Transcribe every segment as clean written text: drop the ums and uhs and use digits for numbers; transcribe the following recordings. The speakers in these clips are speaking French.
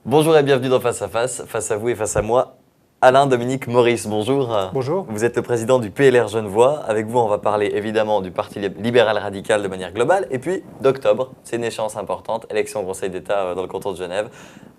Bonjour et bienvenue dans Face à Face. Face à vous et face à moi, Alain-Dominique Maurice. Bonjour. Bonjour. Vous êtes le président du PLR Genevois. Avec vous, on va parler évidemment du Parti libéral radical de manière globale. Et puis d'octobre, c'est une échéance importante, élection au Conseil d'État dans le canton de Genève.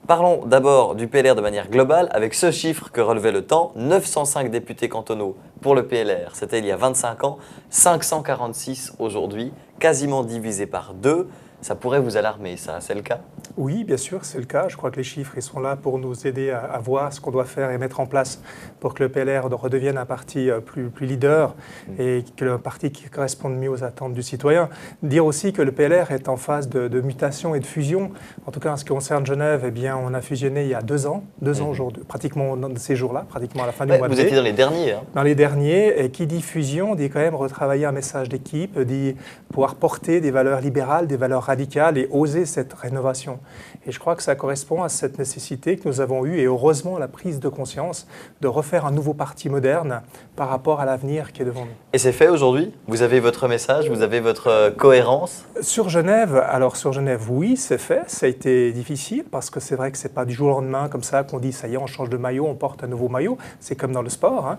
Parlons d'abord du PLR de manière globale avec ce chiffre que relevait le temps, 905 députés cantonaux pour le PLR. C'était il y a 25 ans, 546 aujourd'hui, quasiment divisé par deux. Ça pourrait vous alarmer, ça, c'est le cas? Oui, bien sûr, c'est le cas. Je crois que les chiffres ils sont là pour nous aider à voir ce qu'on doit faire et mettre en place pour que le PLR redevienne un parti plus leader et que le parti qui corresponde mieux aux attentes du citoyen. Dire aussi que le PLR est en phase de mutation et de fusion. En tout cas, en ce qui concerne Genève, eh bien, on a fusionné il y a 2 ans, aujourd'hui, pratiquement dans ces jours-là, pratiquement à la fin du mois de mai. Vous étiez dans les derniers. Dans les derniers, et qui dit fusion, dit quand même retravailler un message d'équipe, dit pouvoir porter des valeurs libérales, des valeurs radicales et oser cette rénovation. Et je crois que ça correspond à cette nécessité que nous avons eue et heureusement la prise de conscience de refaire un nouveau parti moderne par rapport à l'avenir qui est devant nous. Et c'est fait aujourd'hui? Vous avez votre message, vous avez votre cohérence? Sur Genève, oui, c'est fait. Ça a été difficile parce que c'est vrai que c'est pas du jour au lendemain comme ça qu'on dit ça y est, on change de maillot, on porte un nouveau maillot. C'est comme dans le sport.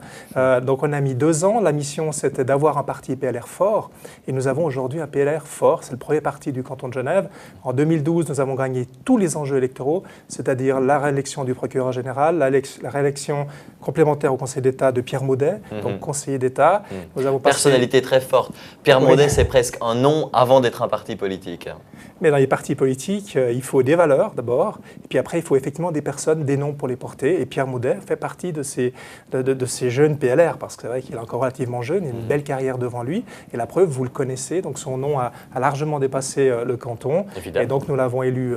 Donc on a mis 2 ans. La mission c'était d'avoir un parti PLR fort et nous avons aujourd'hui un PLR fort. C'est le premier parti du canton de Genève. En 2012, nous avons gagné tous les enjeux électoraux, c'est-à-dire la réélection du procureur général, la réélection complémentaire au Conseil d'État de Pierre Maudet, donc conseiller d'État. Nous avons personnalité très forte. Pierre Maudet, c'est presque un nom avant d'être un parti politique. Mais dans les partis politiques, il faut des valeurs d'abord, et puis après, il faut effectivement des personnes, des noms pour les porter. Et Pierre Maudet fait partie de ces jeunes PLR, parce que c'est vrai qu'il est encore relativement jeune, il a une belle carrière devant lui. Et la preuve, vous le connaissez, donc son nom a largement dépassé le canton. Évidemment. Et donc nous l'avons élu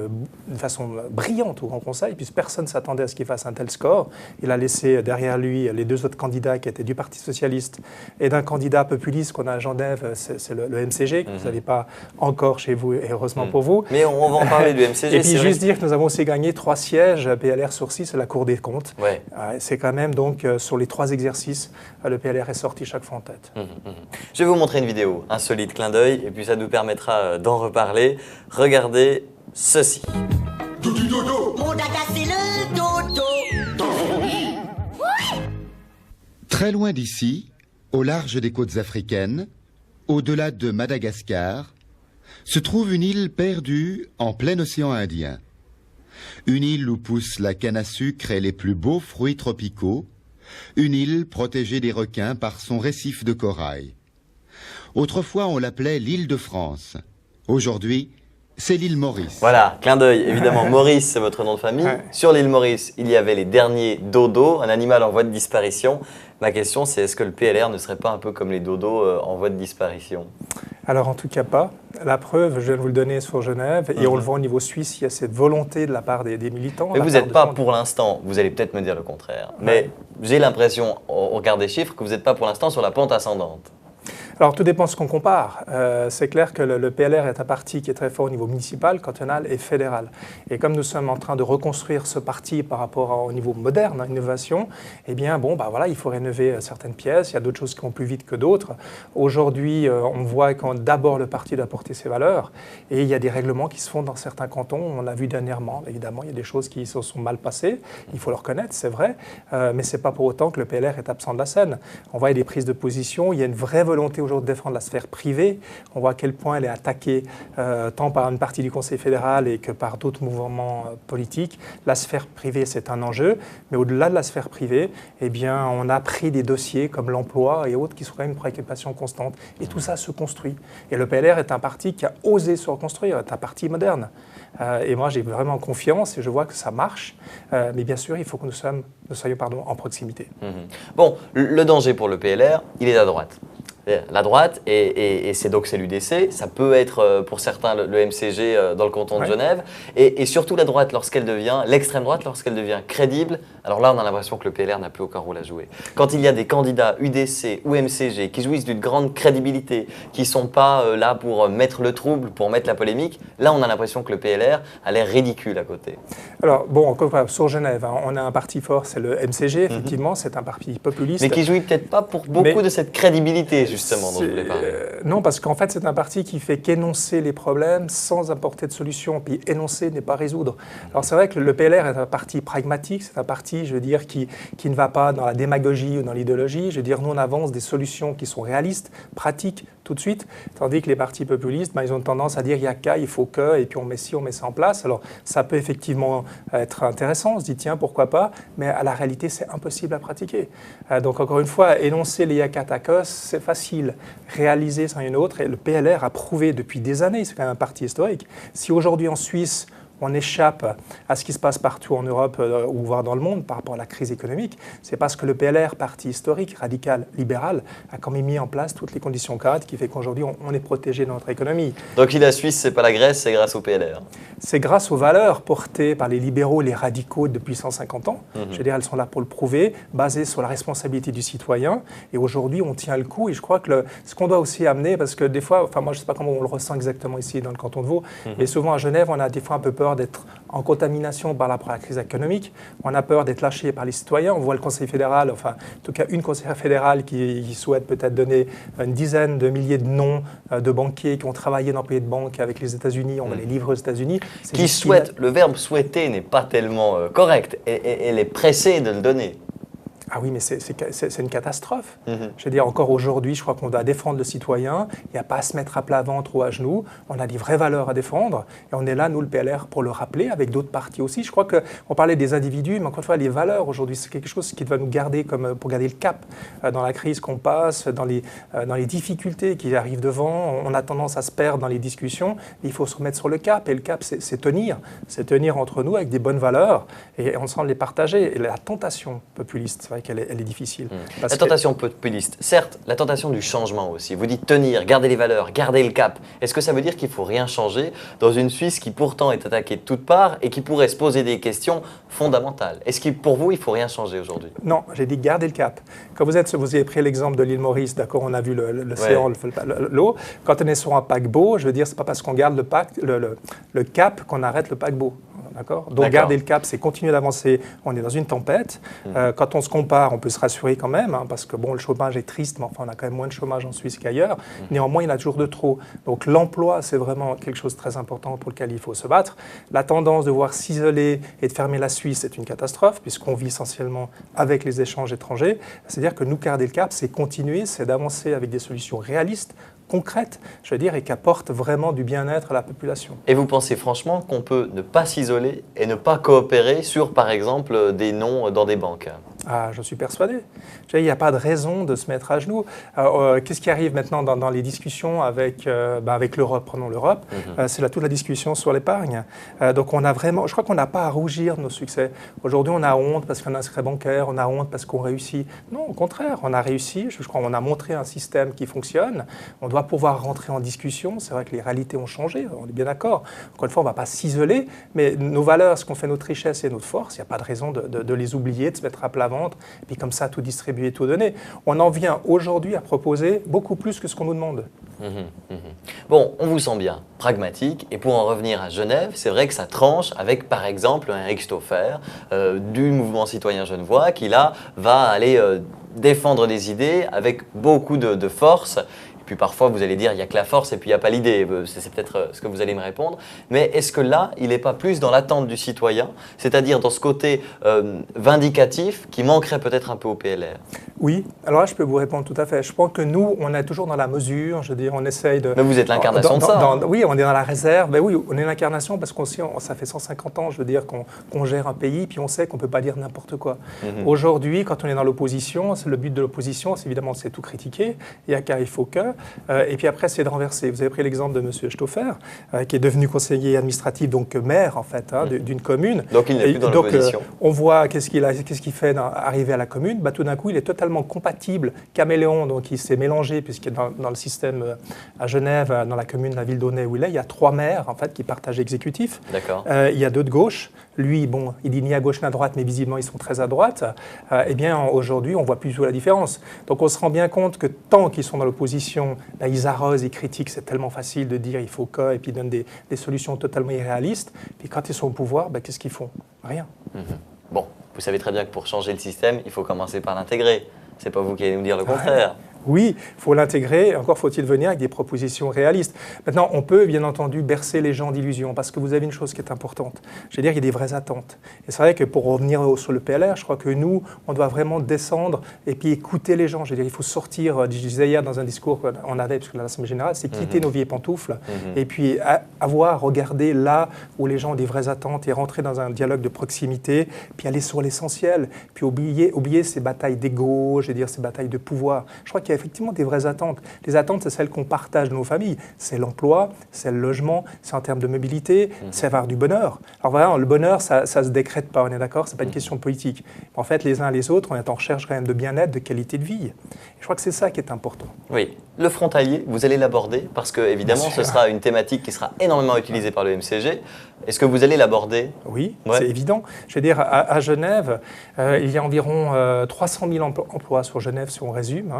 de façon brillante au Grand Conseil, puisque personne ne s'attendait à ce qu'il fasse un tel score. Il a laissé derrière lui les 2 autres candidats qui étaient du Parti socialiste et d'un candidat populiste qu'on a à Genève, c'est le MCG, que vous n'avez pas encore chez vous, et heureusement pour vous. Mais on va en parler du MCG. Et puis juste dire que nous avons aussi gagné 3 sièges PLR sur 6 à la Cour des comptes. Ouais. C'est quand même donc sur les 3 exercices, le PLR est sorti chaque fois en tête. Je vais vous montrer une vidéo, un solide clin d'œil, et puis ça nous permettra d'en reparler. Regardez ceci. Dodo dodo. Mon dada c'est le dodo. Très loin d'ici, au large des côtes africaines, au-delà de Madagascar, se trouve une île perdue en plein océan Indien. Une île où pousse la canne à sucre et les plus beaux fruits tropicaux, une île protégée des requins par son récif de corail. Autrefois, on l'appelait l'île de France. Aujourd'hui, c'est l'île Maurice. Voilà, clin d'œil, évidemment. Maurice, c'est votre nom de famille. Sur l'île Maurice, il y avait les derniers dodos, un animal en voie de disparition. Ma question, c'est est-ce que le PLR ne serait pas un peu comme les dodos en voie de disparition? Alors en tout cas pas. La preuve, je viens de vous le donner sur Genève, et on le voit au niveau suisse, il y a cette volonté de la part des militants. Mais vous n'êtes pas pour l'instant, vous allez peut-être me dire le contraire, mais j'ai l'impression, au regard des chiffres, que vous n'êtes pas pour l'instant sur la pente ascendante. Alors tout dépend de ce qu'on compare. C'est clair que le PLR est un parti qui est très fort au niveau municipal, cantonal et fédéral. Et comme nous sommes en train de reconstruire ce parti par rapport au niveau moderne, innovation, eh bien voilà, il faut rénover certaines pièces. Il y a d'autres choses qui vont plus vite que d'autres. Aujourd'hui, on voit que d'abord le parti doit porter ses valeurs, et il y a des règlements qui se font dans certains cantons. On l'a vu dernièrement. Évidemment, il y a des choses qui se sont mal passées. Il faut le reconnaître, c'est vrai, mais c'est pas pour autant que le PLR est absent de la scène. On voit des prises de position. Il y a une vraie volonté aujourd'hui de défendre la sphère privée. On voit à quel point elle est attaquée tant par une partie du Conseil fédéral et que par d'autres mouvements politiques. La sphère privée, c'est un enjeu, mais au-delà de la sphère privée, eh bien, on a pris des dossiers comme l'emploi et autres qui sont quand même une préoccupation constante. Et tout ça se construit. Et le PLR est un parti qui a osé se reconstruire, est un parti moderne. Et moi, j'ai vraiment confiance et je vois que ça marche. Mais bien sûr, il faut que nous soyons en proximité. Bon, le danger pour le PLR, il est à droite. La droite, et c'est donc c'est l'UDC, ça peut être pour certains le MCG dans le canton de Genève, et surtout la droite lorsqu'elle devient, l'extrême droite lorsqu'elle devient crédible, alors là on a l'impression que le PLR n'a plus aucun rôle à jouer. Quand il y a des candidats UDC ou MCG qui jouissent d'une grande crédibilité, qui ne sont pas là pour mettre le trouble, pour mettre la polémique, là on a l'impression que le PLR a l'air ridicule à côté. Alors bon, sur Genève, on a un parti fort, c'est le MCG, effectivement, c'est un parti populiste. Mais qui jouit peut-être pas pour beaucoup de cette crédibilité. justement, dont je voulais parler. Non, parce qu'en fait, c'est un parti qui fait qu'énoncer les problèmes sans apporter de solution. Puis énoncer n'est pas résoudre. Alors c'est vrai que le PLR est un parti pragmatique, c'est un parti, je veux dire, qui ne va pas dans la démagogie ou dans l'idéologie. Je veux dire, nous, on avance des solutions qui sont réalistes, pratiques, tout de suite, tandis que les partis populistes, ils ont tendance à dire il y a qu'à, il faut que, et puis on met ci, on met ça en place. Alors ça peut effectivement être intéressant, on se dit tiens, pourquoi pas, mais à la réalité, c'est impossible à pratiquer. Donc encore une fois, énoncer les Yakatakos, c'est facile. Réaliser, c'en est une autre, et le PLR a prouvé depuis des années, c'est quand même un parti historique. Si aujourd'hui en Suisse, on échappe à ce qui se passe partout en Europe ou voire dans le monde par rapport à la crise économique, c'est parce que le PLR, parti historique, radical, libéral, a quand même mis en place toutes les conditions cadres qui fait qu'aujourd'hui on est protégé dans notre économie. Donc si la Suisse, c'est pas la Grèce, c'est grâce au PLR. C'est grâce aux valeurs portées par les libéraux, les radicaux depuis 150 ans. Je veux dire, elles sont là pour le prouver, basées sur la responsabilité du citoyen. Et aujourd'hui, on tient le coup. Et je crois que ce qu'on doit aussi amener, parce que des fois, enfin moi je ne sais pas comment on le ressent exactement ici dans le canton de Vaud, mais souvent à Genève, on a des fois un peu peur d'être en contamination par rapport à la crise économique. On a peur d'être lâché par les citoyens. On voit le Conseil fédéral, enfin en tout cas une conseillère fédérale qui souhaite peut-être donner une dizaine de milliers de noms de banquiers qui ont travaillé d'employés de banque avec les États-Unis. On va les livrer aux États-Unis. Qui souhaite, le verbe souhaiter n'est pas tellement correct. Et elle est pressée de le donner. Ah oui, mais c'est une catastrophe. Je veux dire, encore aujourd'hui, je crois qu'on doit défendre le citoyen. Il n'y a pas à se mettre à plat ventre ou à genoux. On a des vraies valeurs à défendre. Et on est là, nous, le PLR, pour le rappeler, avec d'autres partis aussi. Je crois qu'on parlait des individus, mais encore une fois, les valeurs, aujourd'hui, c'est quelque chose qui doit nous garder pour garder le cap dans la crise qu'on passe, dans les difficultés qui arrivent devant. On a tendance à se perdre dans les discussions. Il faut se remettre sur le cap. Et le cap, c'est tenir. C'est tenir entre nous avec des bonnes valeurs et ensemble les partager. Et la tentation populiste, c'est vrai qu'elle est difficile. La tentation populiste, certes, la tentation du changement aussi. Vous dites tenir, garder les valeurs, garder le cap. Est-ce que ça veut dire qu'il ne faut rien changer dans une Suisse qui pourtant est attaquée de toutes parts et qui pourrait se poser des questions fondamentales? Est-ce que pour vous, il ne faut rien changer aujourd'hui? Non, j'ai dit garder le cap. Quand vous avez pris l'exemple de l'île Maurice, d'accord, on a vu l'océan, l'eau. Quand on est sur un paquebot, je veux dire, ce n'est pas parce qu'on garde le cap qu'on arrête le paquebot. D'accord. Donc garder le cap, c'est continuer d'avancer. On est dans une tempête. Quand on se compare, on peut se rassurer quand même, parce que bon, le chômage est triste, mais enfin, on a quand même moins de chômage en Suisse qu'ailleurs. Néanmoins, il y en a toujours de trop. Donc l'emploi, c'est vraiment quelque chose de très important pour lequel il faut se battre. La tendance de voir s'isoler et de fermer la Suisse, c'est une catastrophe, puisqu'on vit essentiellement avec les échanges étrangers. C'est-à-dire que nous, garder le cap, c'est continuer, c'est d'avancer avec des solutions réalistes, concrètes, je veux dire, et qui apportent vraiment du bien-être à la population. Et vous pensez franchement qu'on peut ne pas s'isoler et ne pas coopérer sur, par exemple, des noms dans des banques? Ah, je suis persuadé. Il n'y a pas de raison de se mettre à genoux. Qu'est-ce qui arrive maintenant dans les discussions avec l'Europe? Prenons l'Europe. C'est toute la discussion sur l'épargne. Donc on a vraiment, je crois qu'on n'a pas à rougir de nos succès. Aujourd'hui, on a honte parce qu'on a un secret bancaire, on a honte parce qu'on réussit. Non, au contraire, on a réussi. Je crois qu'on a montré un système qui fonctionne. On doit pouvoir rentrer en discussion. C'est vrai que les réalités ont changé, on est bien d'accord. Encore une fois, on ne va pas s'isoler, mais nos valeurs, ce qu'on fait notre richesse et notre force, il n'y a pas de raison de les oublier, de se mettre à plat ventre, et puis comme ça, tout distribuer, tout donner. On en vient aujourd'hui à proposer beaucoup plus que ce qu'on nous demande. Bon, on vous sent bien pragmatique, et pour en revenir à Genève, c'est vrai que ça tranche avec, par exemple, un Eric Stauffer du mouvement citoyen genevois qui, là, va aller défendre des idées avec beaucoup de force. Et puis parfois, vous allez dire, il n'y a que la force et puis il n'y a pas l'idée. C'est peut-être ce que vous allez me répondre. Mais est-ce que là, il n'est pas plus dans l'attente du citoyen, c'est-à-dire dans ce côté vindicatif qui manquerait peut-être un peu au PLR? Oui, alors là, je peux vous répondre tout à fait. Je pense que nous, on est toujours dans la mesure, je veux dire, on essaye de... Mais vous êtes l'incarnation de ça. Oui, on est dans la réserve. Ben oui, on est l'incarnation parce qu'on sait, ça fait 150 ans, je veux dire, qu'on gère un pays, puis on sait qu'on ne peut pas dire n'importe quoi. Aujourd'hui, quand on est dans l'opposition, le but de l'opposition, c'est évidemment de tout critiquer. Il y a qu'à, il faut que... et puis après, c'est de renverser. Vous avez pris l'exemple de M. Stauffer, qui est devenu conseiller administratif, donc maire, en fait, d'une commune. Donc il n'est plus dans l'opposition. On voit qu'est-ce qu'il fait arriver à la commune. Bah, tout d'un coup, il est totalement compatible, caméléon, donc il s'est mélangé, puisque dans le système à Genève, dans la commune de la ville d'Aunay où il y a 3 maires, en fait, qui partagent l'exécutif. D'accord. Il y a 2 de gauche. Lui, bon, il dit ni à gauche ni à droite, mais visiblement, ils sont très à droite. Eh bien, aujourd'hui, on ne voit plus du tout la différence. Donc, on se rend bien compte que tant qu'ils sont dans l'opposition, là, ils arrosent, ils critiquent, c'est tellement facile de dire il faut que, et puis ils donnent des solutions totalement irréalistes. Puis quand ils sont au pouvoir, qu'est-ce qu'ils font? Rien. Bon, vous savez très bien que pour changer le système, il faut commencer par l'intégrer. C'est pas vous qui allez nous dire le contraire. Oui, il faut l'intégrer, encore faut-il venir avec des propositions réalistes. Maintenant, on peut bien entendu bercer les gens d'illusions, parce que vous avez une chose qui est importante. Je veux dire, il y a des vraies attentes. Et c'est vrai que pour revenir sur le PLR, je crois que nous, on doit vraiment descendre et puis écouter les gens. Je veux dire, il faut sortir, je disais hier dans un discours qu'on avait, parce que l'Assemblée générale, c'est quitter nos vieilles pantoufles, et puis regarder là où les gens ont des vraies attentes et rentrer dans un dialogue de proximité, puis aller sur l'essentiel, puis oublier ces batailles d'ego, je veux dire, ces batailles de pouvoir. Je crois qu'il y a effectivement des vraies attentes. Les attentes, c'est celles qu'on partage de nos familles. C'est l'emploi, c'est le logement, c'est en termes de mobilité, c'est avoir du bonheur. Alors voilà, le bonheur, ça se décrète pas, on est d'accord, c'est pas une question politique. En fait, les uns et les autres, on est en recherche quand même de bien-être, de qualité de vie. Et je crois que c'est ça qui est important. Oui. Le frontalier, vous allez l'aborder parce que, évidemment, ce sera une thématique qui sera énormément utilisée par le MCG. Est-ce que vous allez l'aborder? Oui, c'est évident. Je veux dire, à Genève, il y a environ 300 000 emplois sur Genève, si on résume,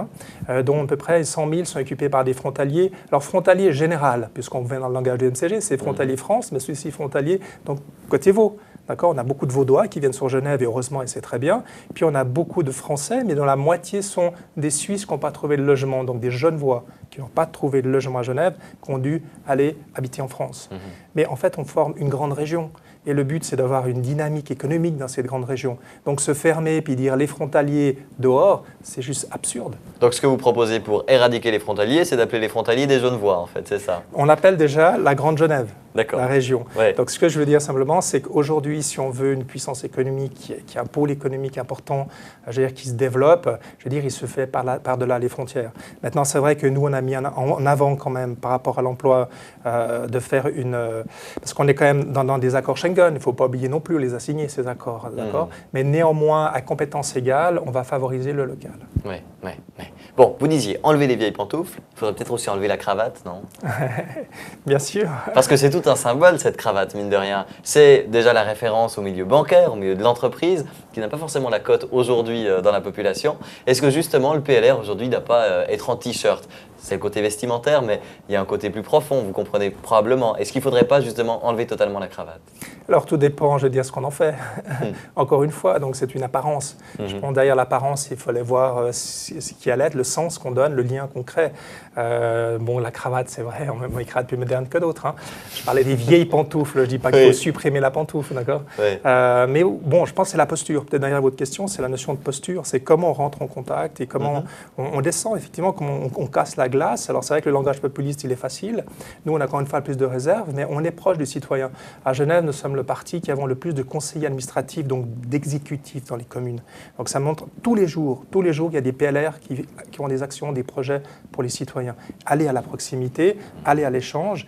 dont à peu près 100 000 sont occupés par des frontaliers. Alors, frontalier général, puisqu'on vient dans le langage du MCG, c'est frontalier France, mais celui-ci frontalier, donc côté Vaud. D'accord, on a beaucoup de Vaudois qui viennent sur Genève, et heureusement, et c'est très bien. Puis on a beaucoup de Français, mais dont la moitié sont des Suisses qui n'ont pas trouvé de logement, donc des Genevois qui n'ont pas trouvé de logement à Genève, qui ont dû aller habiter en France. Mais en fait, on forme une grande région. Et le but, c'est d'avoir une dynamique économique dans cette grande région. Donc se fermer puis dire les frontaliers dehors, c'est juste absurde. Donc ce que vous proposez pour éradiquer les frontaliers, c'est d'appeler les frontaliers des Genevois, en fait, c'est ça? On appelle déjà la Grande Genève, la région. Ouais. Donc ce que je veux dire simplement, c'est qu'aujourd'hui, si on veut une puissance économique, qui a un pôle économique important, je veux dire, qui se développe, je veux dire, il se fait par-delà les frontières. Maintenant, c'est vrai que nous, on a mis en avant quand même, par rapport à l'emploi, de faire parce qu'on est quand même dans des accords Schengen. Il ne faut pas oublier non plus, on les a signés, ces accords. D'accord. Mais néanmoins, à compétences égales, on va favoriser le local. Oui. Bon, vous disiez enlever les vieilles pantoufles. Il faudrait peut-être aussi enlever la cravate, non? Bien sûr. Parce que c'est tout un symbole, cette cravate, mine de rien. C'est déjà la référence au milieu bancaire, au milieu de l'entreprise, qui n'a pas forcément la cote aujourd'hui dans la population. Est-ce que justement, le PLR aujourd'hui ne doit pas être en t-shirt? C'est le côté vestimentaire, mais il y a un côté plus profond, vous comprenez probablement. Est-ce qu'il ne faudrait pas justement enlever totalement la cravate? Alors tout dépend, je veux dire, ce qu'on en fait. Encore une fois, donc c'est une apparence. Je pense derrière l'apparence, il fallait voir ce qui allait être, le sens qu'on donne, le lien qu'on crée. Bon, la cravate, c'est vrai, on a une cravate plus moderne que d'autres. Je parlais des vieilles pantoufles, je ne dis pas qu'il faut supprimer la pantoufle, d'accord? Mais bon, je pense que c'est la posture. Peut-être derrière votre question, c'est la notion de posture. C'est comment on rentre en contact et comment on descend, effectivement, comment on casse la glace. Alors c'est vrai que le langage populiste, il est facile. Nous, on a encore une fois plus de réserve, mais on est proche du citoyen. À Genève, nous sommes le parti qui avons le plus de conseillers administratifs, donc d'exécutifs dans les communes. Donc ça montre tous les jours, il y a des PLR qui ont des actions, des projets pour les citoyens. Aller à la proximité, aller à l'échange,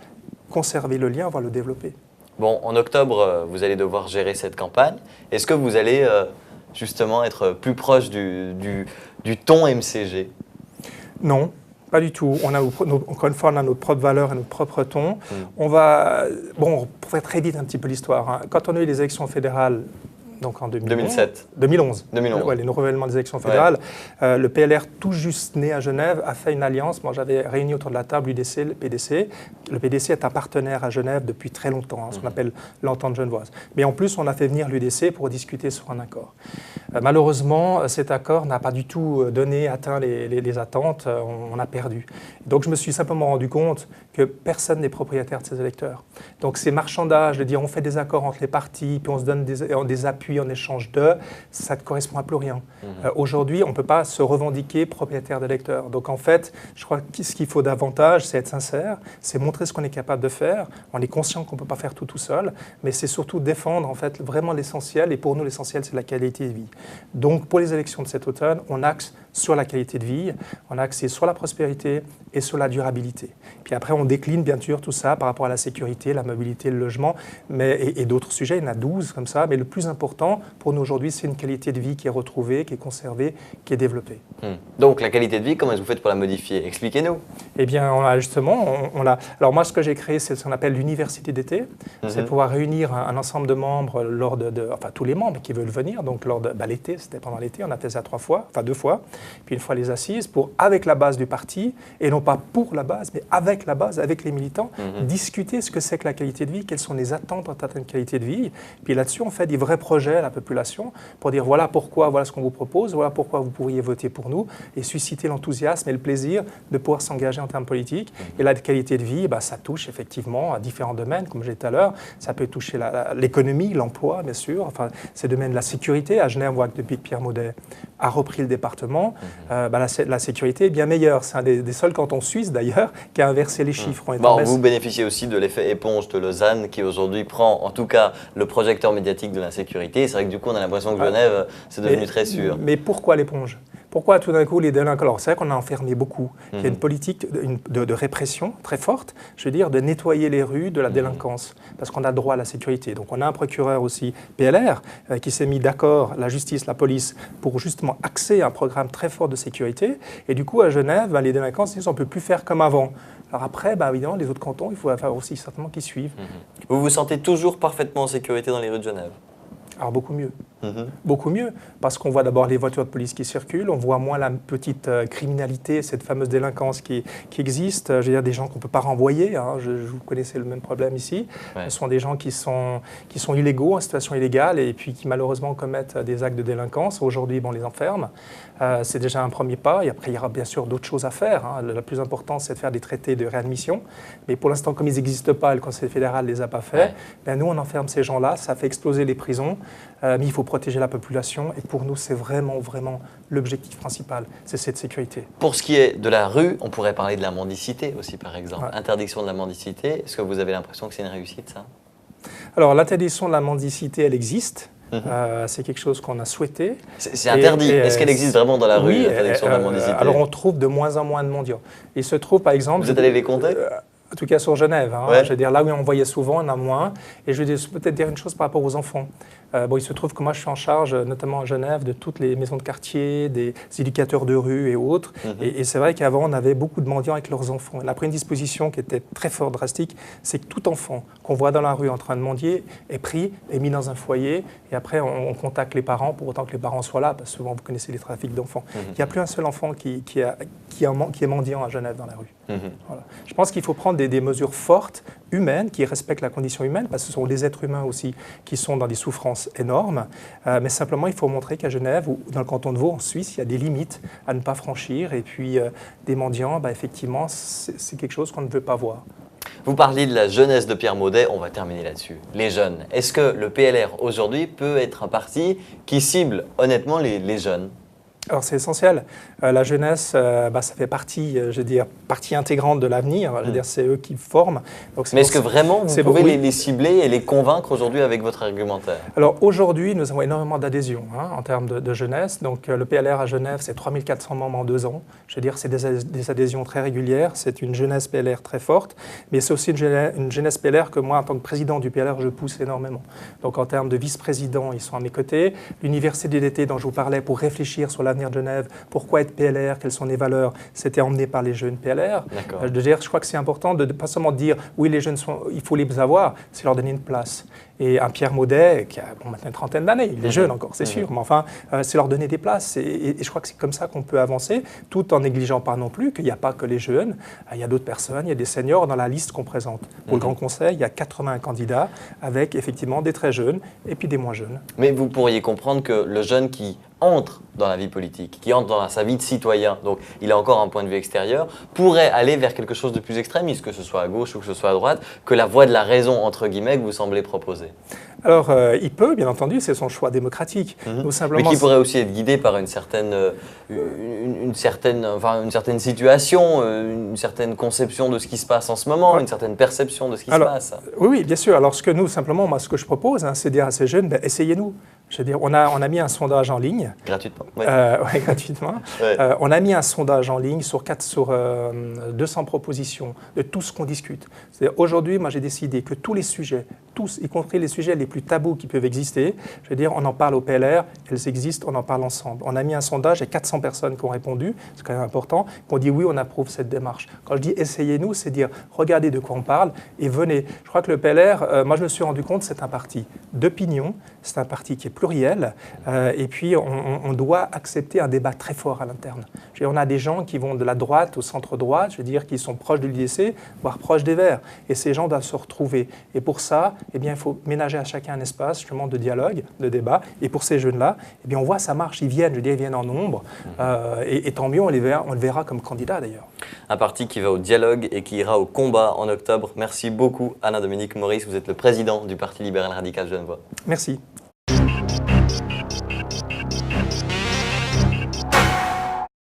conserver le lien, voire le développer. Bon, en octobre, vous allez devoir gérer cette campagne. Est-ce que vous allez justement être plus proche du ton MCG? Non. Pas du tout. Encore une fois, on a notre propre valeur et notre propre ton. On va... Bon, pour faire très vite un petit peu l'histoire, quand on a eu les élections fédérales, donc en 2011. 2011. Ouais, les renouvellements des élections fédérales. Le PLR, tout juste né à Genève, a fait une alliance. Moi, j'avais réuni autour de la table l'UDC, le PDC. Le PDC est un partenaire à Genève depuis très longtemps, ce qu'on appelle l'entente genevoise. Mais en plus, on a fait venir l'UDC pour discuter sur un accord. Malheureusement, cet accord n'a pas du tout atteint les attentes. On a perdu. Donc, je me suis simplement rendu compte que personne n'est propriétaire de ses électeurs. Donc, ces marchandages, de dire on fait des accords entre les partis, puis on se donne des appuis en échange ça ne correspond à plus rien. Aujourd'hui, on ne peut pas se revendiquer propriétaire d'électeurs. Donc en fait, je crois que ce qu'il faut davantage, c'est être sincère, c'est montrer ce qu'on est capable de faire. On est conscient qu'on ne peut pas faire tout seul, mais c'est surtout défendre en fait vraiment l'essentiel. Et pour nous, l'essentiel, c'est la qualité de vie. Donc pour les élections de cet automne, on axe sur la qualité de vie, on axe sur la prospérité et sur la durabilité. Puis après, on décline bien sûr tout ça par rapport à la sécurité, la mobilité, le logement, et d'autres sujets. Il y en a 12 comme ça, mais le plus important pour nous aujourd'hui, c'est une qualité de vie qui est retrouvée, qui est conservée, qui est développée. Donc la qualité de vie, comment est-ce que vous faites pour la modifier? Expliquez-nous. Eh bien, alors moi, ce que j'ai créé, c'est ce qu'on appelle l'université d'été. C'est pouvoir réunir un ensemble de membres enfin tous les membres qui veulent venir. Donc l'été, c'était pendant l'été, on a fait ça 2 fois. puis une fois les assises, avec la base du parti, et non pas pour la base, mais avec la base, avec les militants, discuter ce que c'est que la qualité de vie, quelles sont les attentes en termes de qualité de vie. Puis là-dessus, on fait des vrais projets à la population pour dire voilà pourquoi, voilà ce qu'on vous propose, voilà pourquoi vous pourriez voter pour nous, et susciter l'enthousiasme et le plaisir de pouvoir s'engager en termes politiques. Et la qualité de vie, ça touche effectivement à différents domaines, comme j'ai dit tout à l'heure. Ça peut toucher l'économie, l'emploi, bien sûr. Enfin, ces domaines de la sécurité. À Genève, on voit que depuis que Pierre Maudet a repris le département, la sécurité est bien meilleure. C'est un des seuls cantons suisses, d'ailleurs, qui a inversé les chiffres. Vous bénéficiez aussi de l'effet éponge de Lausanne, qui aujourd'hui prend, en tout cas, le projecteur médiatique de l'insécurité. C'est vrai que du coup, on a l'impression que Genève, c'est devenu très sûr. Mais pourquoi l'éponge ? Pourquoi tout d'un coup les délinquants? Alors c'est vrai qu'on a enfermé beaucoup. Il y a une politique de répression très forte, je veux dire, de nettoyer les rues de la délinquance, parce qu'on a droit à la sécurité. Donc on a un procureur aussi, PLR, qui s'est mis d'accord, la justice, la police, pour justement axer un programme très fort de sécurité. Et du coup, à Genève, les délinquants se disent on ne peut plus faire comme avant. Alors après, évidemment, les autres cantons, il faut avoir aussi certainement qui suivent. Vous vous sentez toujours parfaitement en sécurité dans les rues de Genève? Alors beaucoup mieux. Beaucoup mieux, parce qu'on voit d'abord les voitures de police qui circulent, on voit moins la petite criminalité, cette fameuse délinquance qui existe. Je veux dire, des gens qu'on ne peut pas renvoyer, hein. Vous connaissez le même problème ici. Ce sont des gens qui sont illégaux, en situation illégale, et puis qui malheureusement commettent des actes de délinquance. Aujourd'hui, on les enferme. C'est déjà un premier pas, et après il y aura bien sûr d'autres choses à faire. Hein. Le plus important, c'est de faire des traités de réadmission. Mais pour l'instant, comme ils n'existent pas, le Conseil fédéral ne les a pas faits, nous on enferme ces gens-là, ça fait exploser les prisons, mais il faut protéger la population, et pour nous, c'est vraiment, vraiment l'objectif principal, c'est cette sécurité. Pour ce qui est de la rue, on pourrait parler de la mendicité aussi, par exemple. Interdiction de la mendicité, est-ce que vous avez l'impression que c'est une réussite, ça? Alors, l'interdiction de la mendicité, elle existe. C'est quelque chose qu'on a souhaité. C'est interdit. Est-ce qu'elle existe vraiment dans la rue, oui, l'interdiction de la mendicité? Alors, on trouve de moins en moins de mendiants. Il se trouve, par exemple... Vous êtes allé les compter? En tout cas sur Genève. Je veux dire, là où on voyait souvent, on en a moins. Et je vais peut-être dire une chose par rapport aux enfants. Il se trouve que moi, je suis en charge, notamment à Genève, de toutes les maisons de quartier, des éducateurs de rue et autres. Et c'est vrai qu'avant, on avait beaucoup de mendiants avec leurs enfants. On a pris une disposition qui était très fort, drastique, c'est que tout enfant qu'on voit dans la rue en train de mendier est pris, est mis dans un foyer, et après, on contacte les parents pour autant que les parents soient là, parce que souvent, vous connaissez les trafics d'enfants. Il n'y a plus un seul enfant qui est mendiant à Genève dans la rue. Voilà. Je pense qu'il faut prendre des mesures fortes, humaines, qui respectent la condition humaine, parce que ce sont les êtres humains aussi qui sont dans des souffrances énormes. Mais simplement, il faut montrer qu'à Genève, ou dans le canton de Vaud, en Suisse, il y a des limites à ne pas franchir. Et puis, des mendiants, effectivement, c'est quelque chose qu'on ne veut pas voir. Vous parliez de la jeunesse de Pierre Maudet, on va terminer là-dessus. Les jeunes. Est-ce que le PLR, aujourd'hui, peut être un parti qui cible, honnêtement, les jeunes? Alors c'est essentiel. La jeunesse, ça fait partie, partie intégrante de l'avenir. Je veux dire, c'est eux qui forment. Donc, mais est-ce que vraiment vous pouvez les cibler et les convaincre aujourd'hui avec votre argumentaire? Alors aujourd'hui, nous avons énormément d'adhésions en termes de jeunesse. Donc le PLR à Genève, c'est 3400 membres en 2 ans. Je veux dire, c'est des adhésions très régulières. C'est une jeunesse PLR très forte. Mais c'est aussi une jeunesse PLR que moi, en tant que président du PLR, je pousse énormément. Donc en termes de vice-président, ils sont à mes côtés. L'université d'été dont je vous parlais pour réfléchir sur l'avenir de Genève, pourquoi être PLR, quelles sont les valeurs, c'était emmené par les jeunes PLR. Je crois que c'est important de ne pas seulement dire oui, les jeunes, il faut les avoir, c'est leur donner une place. Et un Pierre Maudet, qui a maintenant une trentaine d'années, il est jeune encore, c'est sûr, mais enfin, c'est leur donner des places. Et je crois que c'est comme ça qu'on peut avancer, tout en négligeant pas non plus qu'il n'y a pas que les jeunes, il y a d'autres personnes, il y a des seniors dans la liste qu'on présente. Pour le Grand Conseil, il y a 80 candidats, avec effectivement des très jeunes et puis des moins jeunes. Mais vous pourriez comprendre que le jeune qui entre dans la vie politique, qui entre dans sa vie de citoyen, donc il a encore un point de vue extérieur, pourrait aller vers quelque chose de plus extrémiste, que ce soit à gauche ou que ce soit à droite, que la voie de la raison, entre guillemets, que vous semblez proposer. Alors, il peut, bien entendu, c'est son choix démocratique. Nous, simplement, mais qui pourrait aussi être guidé par une certaine situation, une certaine conception de ce qui se passe en ce moment, une certaine perception de ce qui se passe. Oui, bien sûr. Alors, ce que je propose, c'est de dire à ces jeunes, essayez-nous. Je veux dire, on a mis un sondage en ligne. Gratuitement. Oui, gratuitement. On a mis un sondage en ligne sur 200 propositions de tout ce qu'on discute. Aujourd'hui, moi, j'ai décidé que tous les sujets, tous, y compris les sujets les plus tabous qui peuvent exister, je veux dire, on en parle au PLR, elles existent, on en parle ensemble. On a mis un sondage et 400 personnes qui ont répondu, c'est quand même important, qui ont dit oui, on approuve cette démarche. Quand je dis essayez-nous, c'est dire regardez de quoi on parle et venez. Je crois que le PLR, moi je me suis rendu compte, c'est un parti d'opinion, c'est un parti qui est pluriel, et puis on doit accepter un débat très fort à l'interne. On a des gens qui vont de la droite au centre-droite, je veux dire, qui sont proches de l'UDC, voire proches des Verts. Et ces gens doivent se retrouver. Et pour ça, eh bien, il faut ménager à chacun un espace justement de dialogue, de débat. Et pour ces jeunes-là, eh bien, on voit ça marche, ils viennent, je veux dire, ils viennent en nombre. Et tant mieux, on le verra comme candidat d'ailleurs. Un parti qui va au dialogue et qui ira au combat en octobre. Merci beaucoup Alain-Dominique Maurice, vous êtes le président du Parti libéral radical genevois. Merci.